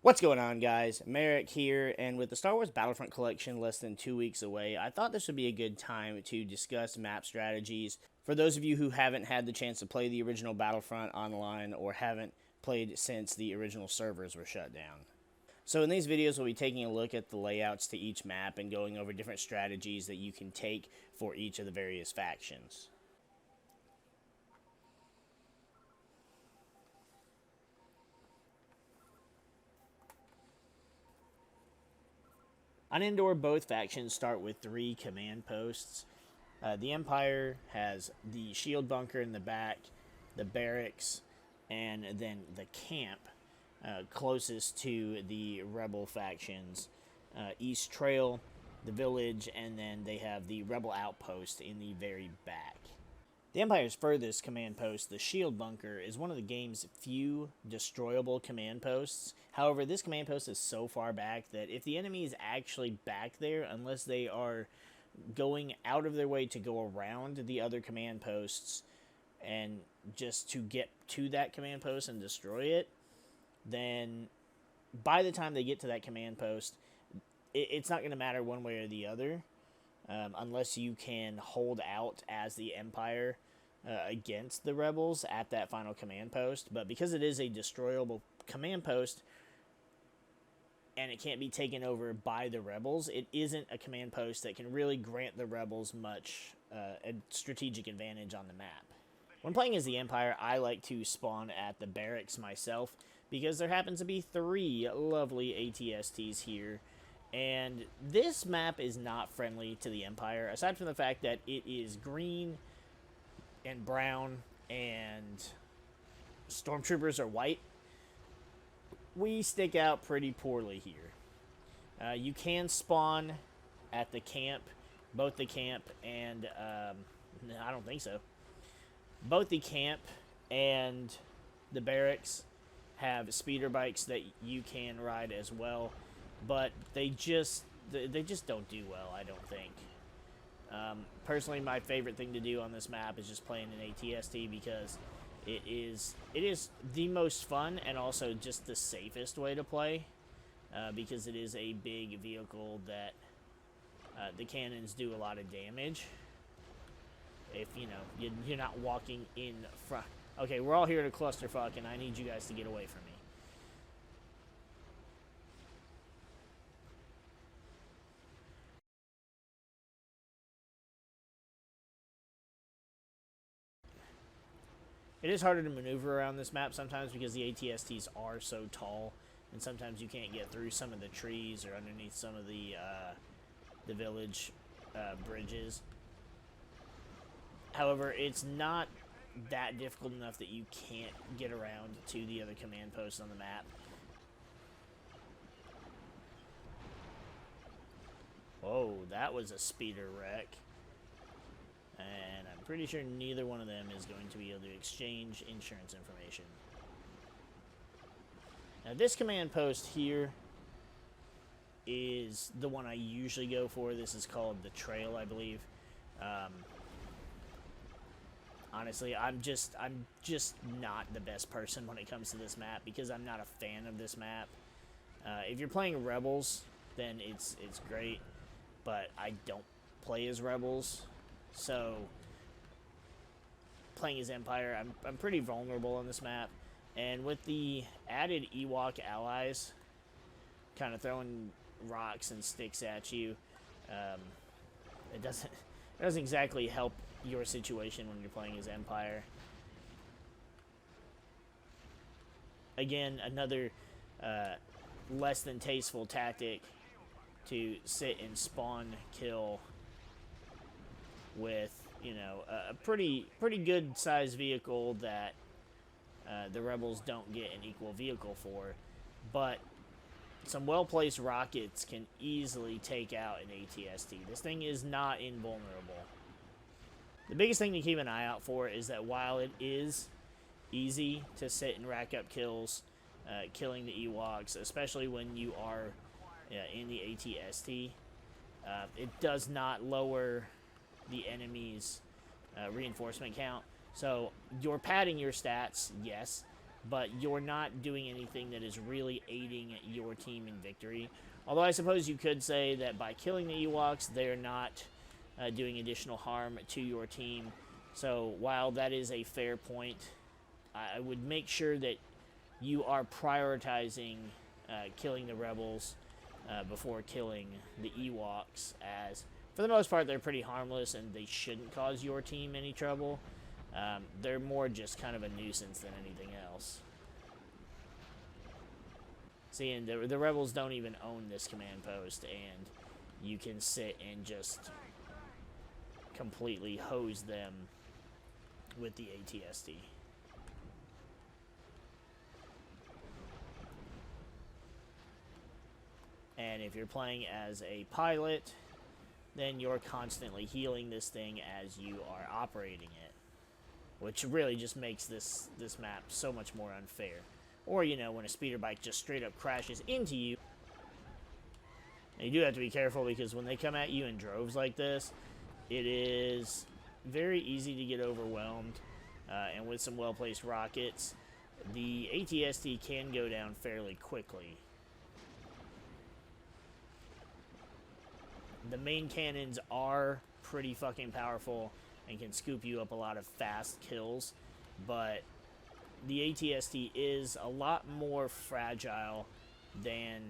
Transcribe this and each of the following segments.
What's going on, guys? MariK here, and with the Star Wars Battlefront collection less than 2 weeks away, I thought this would be a good time to discuss map strategies. For those of you who haven't had the chance to play the original Battlefront online or haven't played since the original servers were shut down. So in these videos, we'll be taking a look at the layouts to each map and going over different strategies that you can take for each of the various factions. On Endor, both factions start with 3 command posts. The Empire has the shield bunker in the back, the barracks, and then the camp closest to the rebel factions. East Trail, the village, and then they have the rebel outpost in the very back. The Empire's furthest command post, the shield bunker, is one of the game's few destroyable command posts. However, this command post is so far back that if the enemy is actually back there, unless they are going out of their way to go around the other command posts and just to get to that command post and destroy it, then by the time they get to that command post, it's not going to matter one way or the other, unless you can hold out as the Empire against the rebels at that final command post. But because it is a destroyable command post and it can't be taken over by the rebels, it isn't a command post that can really grant the rebels much a strategic advantage on the map. When playing as the Empire, I like to spawn at the barracks myself because there happens to be 3 lovely ATSTs here, and this map is not friendly to the Empire, aside from the fact that it is green and brown and stormtroopers are white. We stick out pretty poorly here. You can spawn at the camp, both the camp and no, I don't think so. Both the camp and the barracks have speeder bikes that you can ride as well, but they just don't do well, I don't think. Personally, my favorite thing to do on this map is just playing an ATST because it is the most fun and also just the safest way to play, because it is a big vehicle that the cannons do a lot of damage. If you're not walking in front. Okay, we're all here to clusterfuck, and I need you guys to get away from me. It is harder to maneuver around this map sometimes because the ATSTs are so tall, and sometimes you can't get through some of the trees or underneath some of the village bridges. However, it's not that difficult enough that you can't get around to the other command posts on the map. Oh, that was a speeder wreck. And I'm pretty sure neither one of them is going to be able to exchange insurance information. Now, this command post here is the one I usually go for. This is called the Trail, I believe. Honestly, I'm just not the best person when it comes to this map because I'm not a fan of this map. If you're playing Rebels, then it's great, but I don't play as Rebels, so playing as Empire, I'm pretty vulnerable on this map. And with the added Ewok allies kind of throwing rocks and sticks at you, it doesn't exactly help your situation when you're playing as Empire. Again, another less than tasteful tactic to sit and spawn kill with, a pretty good sized vehicle that the rebels don't get an equal vehicle for, but some well-placed rockets can easily take out an ATST. This thing is not invulnerable. The biggest thing to keep an eye out for is that while it is easy to sit and rack up kills, killing the Ewoks, especially when you are in the ATST, it does not lower the enemy's reinforcement count. So you're padding your stats, yes, but you're not doing anything that is really aiding your team in victory. Although I suppose you could say that by killing the Ewoks, they're not doing additional harm to your team. So while that is a fair point, I would make sure that you are prioritizing killing the rebels before killing the Ewoks, as for the most part they're pretty harmless and they shouldn't cause your team any trouble. They're more just kind of a nuisance than anything else. See, and the rebels don't even own this command post, and you can sit and just completely hose them with the ATSD. And if you're playing as a pilot, then you're constantly healing this thing as you are operating it, which really just makes this map so much more unfair. Or, you know, when a speeder bike just straight up crashes into you. And you do have to be careful, because when they come at you in droves like this, it is very easy to get overwhelmed. And with some well-placed rockets, the ATST can go down fairly quickly. The main cannons are pretty fucking powerful and can scoop you up a lot of fast kills, but the ATST is a lot more fragile than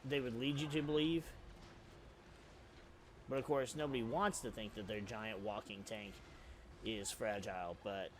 they would lead you to believe. But of course, nobody wants to think that their giant walking tank is fragile, but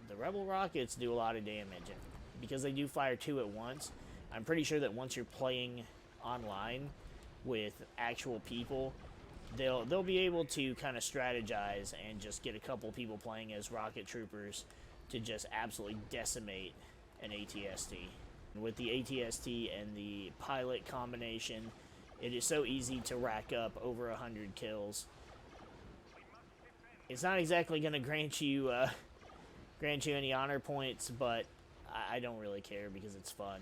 the Rebel rockets do a lot of damage, and because they do fire two at once, I'm pretty sure that once you're playing online with actual people, they'll be able to kind of strategize and just get a couple people playing as rocket troopers to just absolutely decimate an ATST. With the ATST and the pilot combination, it is so easy to rack up over 100 kills. It's not exactly going to grant you any honor points, but I don't really care because it's fun.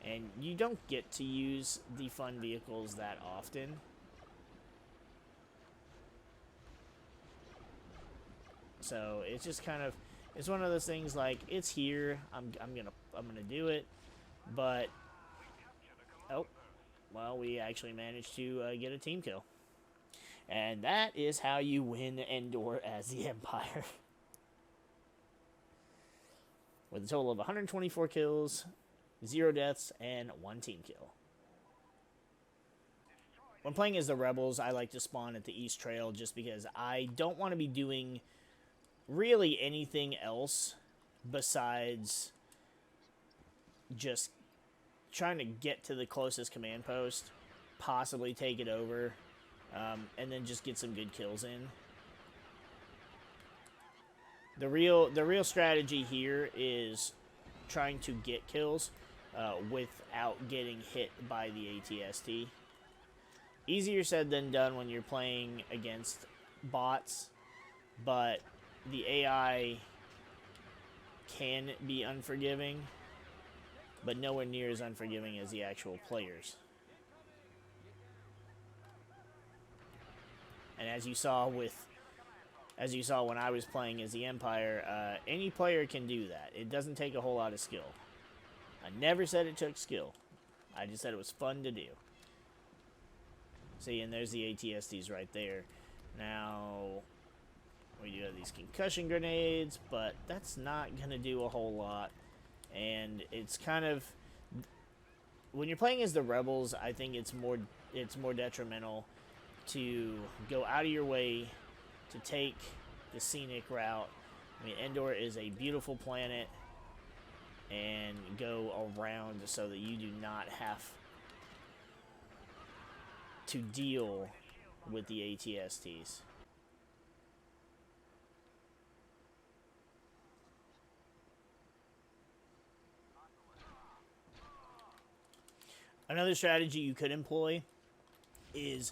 And you don't get to use the fun vehicles that often. So it's just kind of, it's one of those things like, it's here, I'm gonna do it, but oh, well, we actually managed to get a team kill. And that is how you win Endor as the Empire. With a total of 124 kills, 0 deaths, and 1 team kill. When playing as the Rebels, I like to spawn at the East Trail just because I don't want to be doing really anything else besides just trying to get to the closest command post, possibly take it over, and then just get some good kills in. The real strategy here is trying to get kills without getting hit by the ATST. Easier said than done when you're playing against bots, but the AI can be unforgiving, but nowhere near as unforgiving as the actual players. And as you saw when I was playing as the Empire, any player can do that. It doesn't take a whole lot of skill. I never said it took skill. I just said it was fun to do. See, and there's the ATSTs right there. Now, we do have these concussion grenades, but that's not going to do a whole lot. And it's kind of, when you're playing as the Rebels, I think it's more detrimental to go out of your way to take the scenic route. I mean, Endor is a beautiful planet, and go around so that you do not have to deal with the ATSTs. Another strategy you could employ is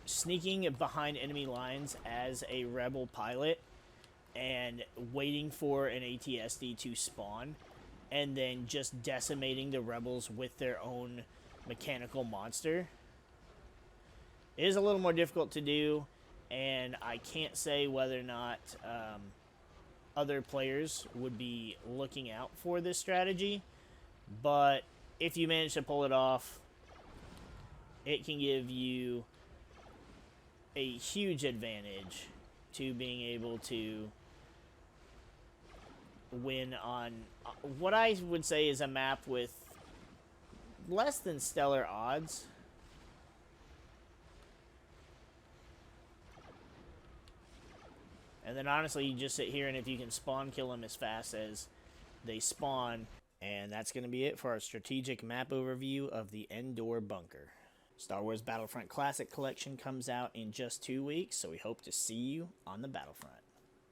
sneaking behind enemy lines as a Rebel pilot and waiting for an ATST to spawn, and then just decimating the Rebels with their own mechanical monster. It is a little more difficult to do, and I can't say whether or not other players would be looking out for this strategy, but if you manage to pull it off, it can give you a huge advantage to being able to win on what I would say is a map with less than stellar odds. And then honestly, you just sit here, and if you can spawn kill them as fast as they spawn. And that's going to be it for our strategic map overview of the Endor bunker. Star Wars Battlefront Classic Collection comes out in just 2 weeks, so we hope to see you on the Battlefront.